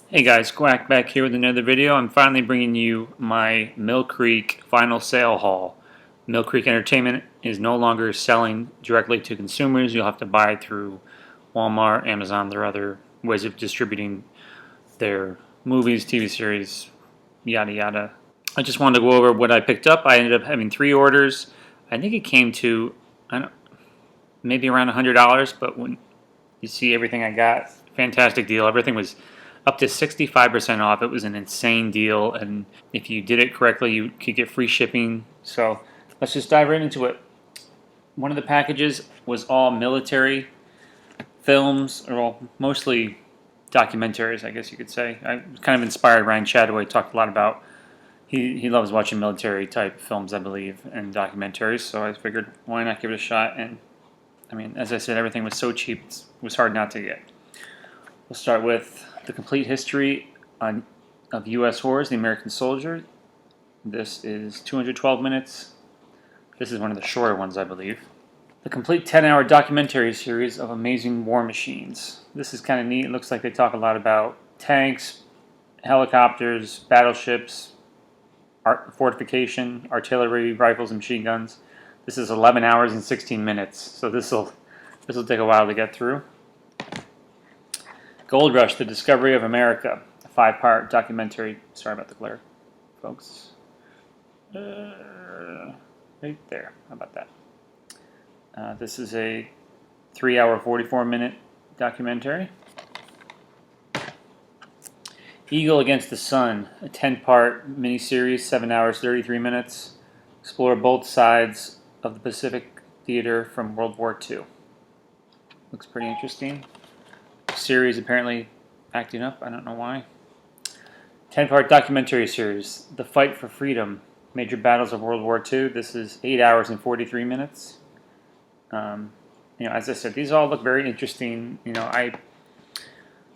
Hey guys, Quack back here with another video. I'm finally bringing you my Mill Creek final sale haul. Mill Creek Entertainment is no longer selling directly to consumers. You'll have to buy it through Walmart, Amazon, their other ways of distributing their movies, TV series, yada yada. I just wanted to go over what I picked up. I ended up having 3 orders. I think it came to maybe around $100, but when you see everything I got, fantastic deal. Everything was up to 65% off. It was an insane deal, and if you did it correctly, you could get free shipping. So let's just dive right into it. One of the packages was all military films, or mostly documentaries, I guess you could say. I was kind of inspired. Ryan Chadway talked a lot about he loves watching military type films, I believe, and documentaries. So I figured, why not give it a shot? And I mean, as I said, everything was so cheap, it was hard not to get. We'll start with the complete history of U.S. wars, the American soldier. This is 212 minutes. This is one of the shorter ones, I believe. The complete 10-hour documentary series of amazing war machines. This is kind of neat. It looks like they talk a lot about tanks, helicopters, battleships, fortification, artillery, rifles, and machine guns. This is 11 hours and 16 minutes, so this will take a while to get through. Gold Rush, The Discovery of America, a 5-part documentary. Sorry about the glare, folks. Right there. How about that? This is a 3-hour, 44-minute documentary. Eagle Against the Sun, a 10-part miniseries, 7 hours, 33 minutes. Explore both sides of the Pacific theater from World War II. Looks pretty interesting. Series apparently acting up. I don't know why. 10-part documentary series, The Fight for Freedom, Major Battles of World War II. This is 8 hours and 43 minutes. As I said, these all look very interesting.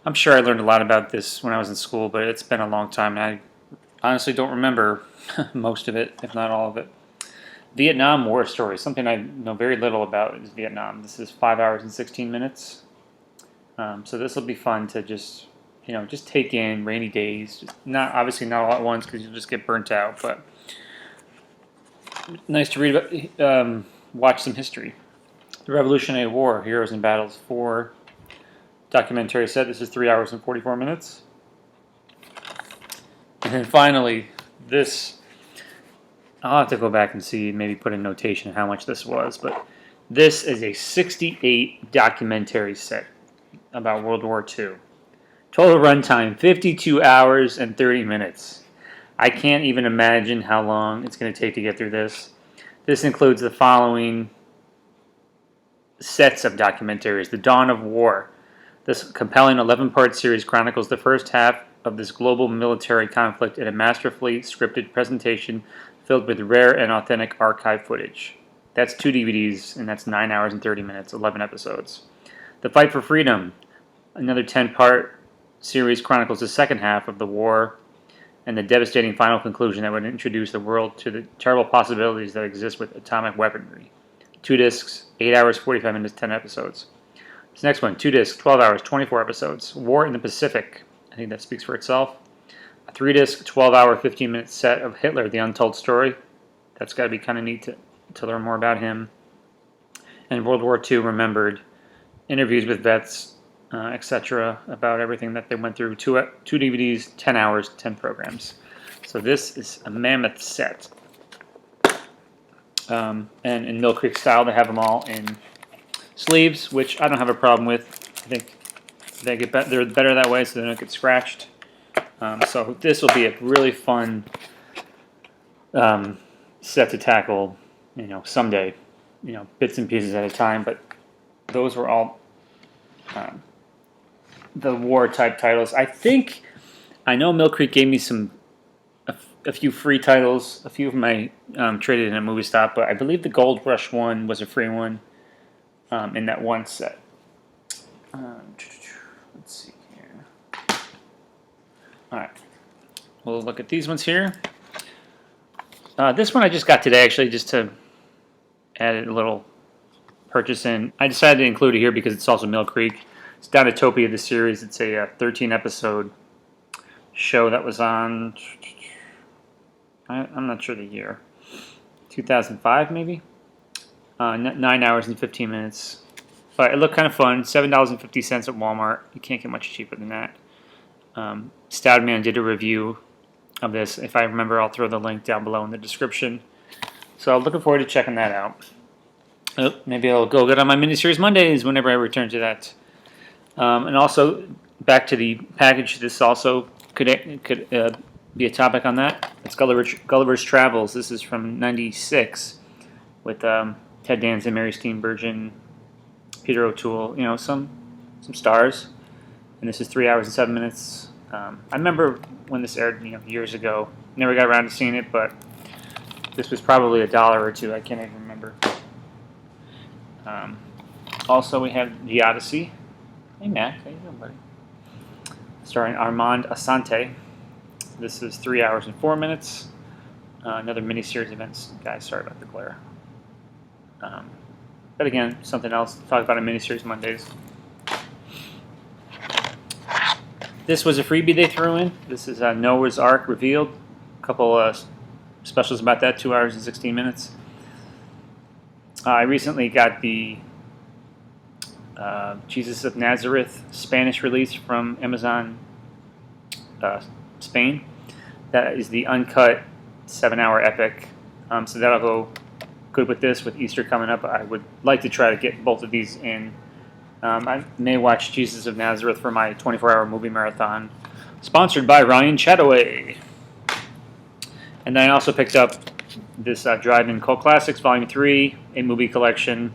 I'm sure I learned a lot about this when I was in school, but it's been a long time, and I honestly don't remember most of it, if not all of it. Vietnam War story, something I know very little about is Vietnam. This is 5 hours and 16 minutes. So this will be fun to just take in rainy days. Obviously not all at once because you'll just get burnt out, but nice to read about, watch some history. The Revolutionary War, Heroes and Battles 4 documentary set. This is 3 hours and 44 minutes. And then finally, this, I'll have to go back and see, maybe put a notation of how much this was, but this is a 68 documentary set about World War II. Total runtime, 52 hours and 30 minutes. I can't even imagine how long it's going to take to get through this. This includes the following sets of documentaries. The Dawn of War. This compelling 11-part series chronicles the first half of this global military conflict in a masterfully scripted presentation filled with rare and authentic archive footage. That's 2 DVDs, and that's 9 hours and 30 minutes, 11 episodes. The Fight for Freedom, another 10-part series, chronicles the second half of the war and the devastating final conclusion that would introduce the world to the terrible possibilities that exist with atomic weaponry. 2 discs, 8 hours, 45 minutes, 10 episodes. This next one, 2 discs, 12 hours, 24 episodes. War in the Pacific. I think that speaks for itself. A 3-disc, 12-hour, 15-minute set of Hitler, The Untold Story. That's got to be kind of neat to learn more about him. And World War II Remembered. Interviews with vets, etc., about everything that they went through. 2 DVDs, 10 hours, 10 programs. So this is a mammoth set. And in Mill Creek style, they have them all in sleeves, which I don't have a problem with. I think they're better that way, so they don't get scratched. So this will be a really fun set to tackle, someday, bits and pieces at a time. But those were all the war type titles. I know Mill Creek gave me a few free titles. A few of them I traded in a movie stop, but I believe the Gold Rush one was a free one in that one set. Let's see here. All right, we'll look at these ones here. This one I just got today, actually, just to add a little purchase in. I decided to include it here because it's also Mill Creek. It's Dinotopia, the series. It's a 13-episode show that was on, I'm not sure the year, 2005 maybe? 9 hours and 15 minutes. But it looked kind of fun. $7.50 at Walmart. You can't get much cheaper than that. Stoud did a review of this. If I remember, I'll throw the link down below in the description. So I'm looking forward to checking that out. Maybe I'll go get on my miniseries Mondays whenever I return to that. And also, back to the package, this also could be a topic on that. It's Gulliver's Travels. This is from '96 with Ted Danson, Mary Steenburgen, Peter O'Toole, some stars. And this is 3 hours and 7 minutes. I remember when this aired, years ago. Never got around to seeing it, but this was probably $1 or $2. I can't even remember. Also, we have The Odyssey. Hey, Mac. How you doing, buddy? Starring Armand Assante. This is 3 hours and 4 minutes. Another miniseries events. Guys, sorry about the glare. But again, something else to talk about on miniseries Mondays. This was a freebie they threw in. This is Noah's Ark Revealed. A couple specials about that, 2 hours and 16 minutes. I recently got the Jesus of Nazareth Spanish release from Amazon Spain. That is the uncut 7-hour epic. So that'll go good with this. With Easter coming up, I would like to try to get both of these in. I may watch Jesus of Nazareth for my 24-hour movie marathon, sponsored by Ryan Chataway. And then I also picked up this Drive-In Cult Classics Volume 3, a movie collection.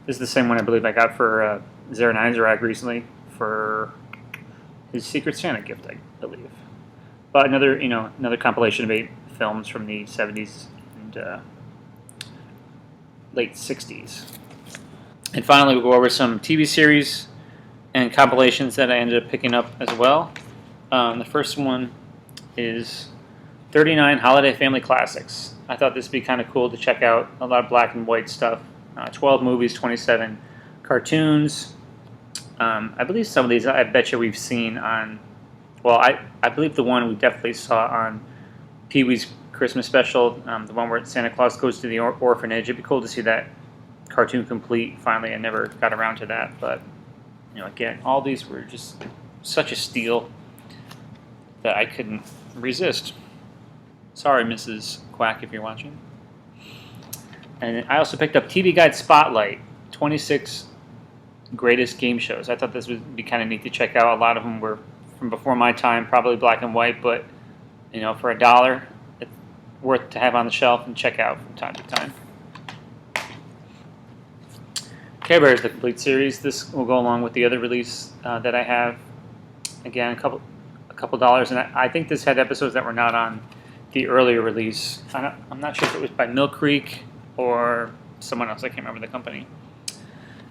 This is the same one I believe I got for Zaren Isaac recently for his Secret Santa gift, I believe. But another compilation of 8 films from the 70s and late 60s. And finally, we'll go over some TV series and compilations that I ended up picking up as well. The first one is 39 Holiday Family Classics. I thought this would be kind of cool to check out. A lot of black and white stuff. 12 movies, 27 cartoons. I believe some of these, I bet you we've seen on, well, I believe the one we definitely saw on Pee-wee's Christmas special, the one where Santa Claus goes to the orphanage. It'd be cool to see that cartoon complete. Finally, I never got around to that, but again, all these were just such a steal that I couldn't resist. Sorry, Mrs. Quack, if you're watching. And I also picked up TV Guide Spotlight, 26 greatest game shows. I thought this would be kind of neat to check out. A lot of them were from before my time, probably black and white, but for $1, it's worth to have on the shelf and check out from time to time. Care Bears, the complete series. This will go along with the other release that I have. Again, a couple dollars, and I think this had episodes that were not on the earlier release. I'm not sure if it was by Mill Creek or someone else. I can't remember the company.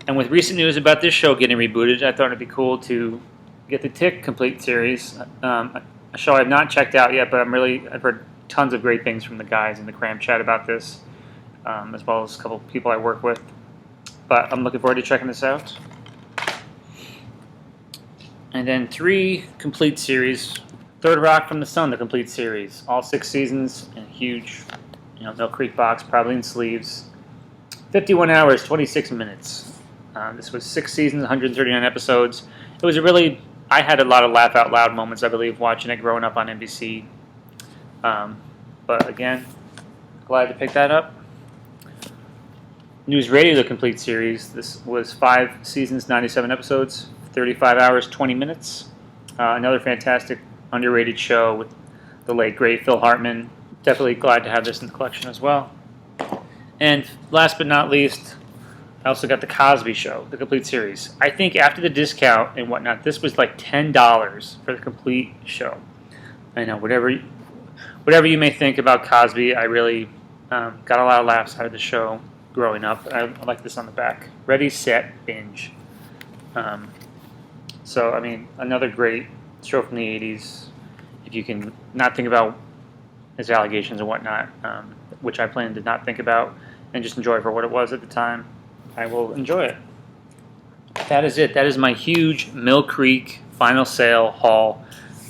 And with recent news about this show getting rebooted, I thought it'd be cool to get the Tick complete series. A show I've not checked out yet, but I've heard tons of great things from the guys in the Cram Chat about this, as well as a couple people I work with. But I'm looking forward to checking this out. And then 3 complete series. Third Rock from the Sun, the complete series. All 6 seasons in a huge, Mill Creek box, probably in sleeves. 51 hours, 26 minutes. This was 6 seasons, 139 episodes. It was I had a lot of laugh out loud moments, I believe, watching it growing up on NBC. But again, glad to pick that up. News Radio, the complete series. This was 5 seasons, 97 episodes, 35 hours, 20 minutes. Another fantastic, underrated show with the late, great Phil Hartman. Definitely glad to have this in the collection as well. And last but not least, I also got The Cosby Show, the complete series. I think after the discount and whatnot, this was like $10 for the complete show. I know, whatever you may think about Cosby, I really got a lot of laughs out of the show growing up. I like this on the back. Ready, set, binge. So, another great show from the 80s. If you can not think about his allegations and whatnot, which I plan to not think about, and just enjoy it for what it was at the time, I will enjoy it. That is it. That is my huge Mill Creek final sale haul.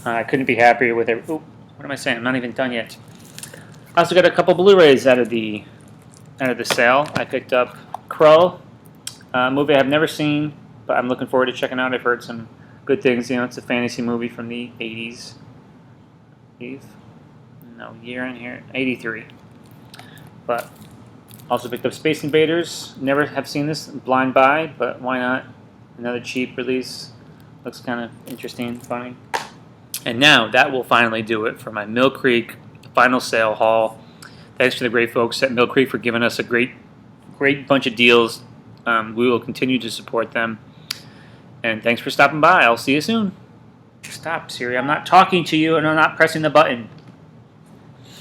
I couldn't be happier with it. Oop, what am I saying? I'm not even done yet. I also got a couple Blu-rays out of the sale. I picked up Crow, a movie I've never seen, but I'm looking forward to checking out. I've heard some good things. You know, it's a fantasy movie from the 80s. 80s? No, year in here. 83. But also picked up Space Invaders. Never have seen this. Blind Buy, but why not? Another cheap release. Looks kind of interesting, funny. And now that will finally do it for my Mill Creek final sale haul. Thanks to the great folks at Mill Creek for giving us a great bunch of deals. We will continue to support them. And thanks for stopping by. I'll see you soon. Stop, Siri. I'm not talking to you and I'm not pressing the button.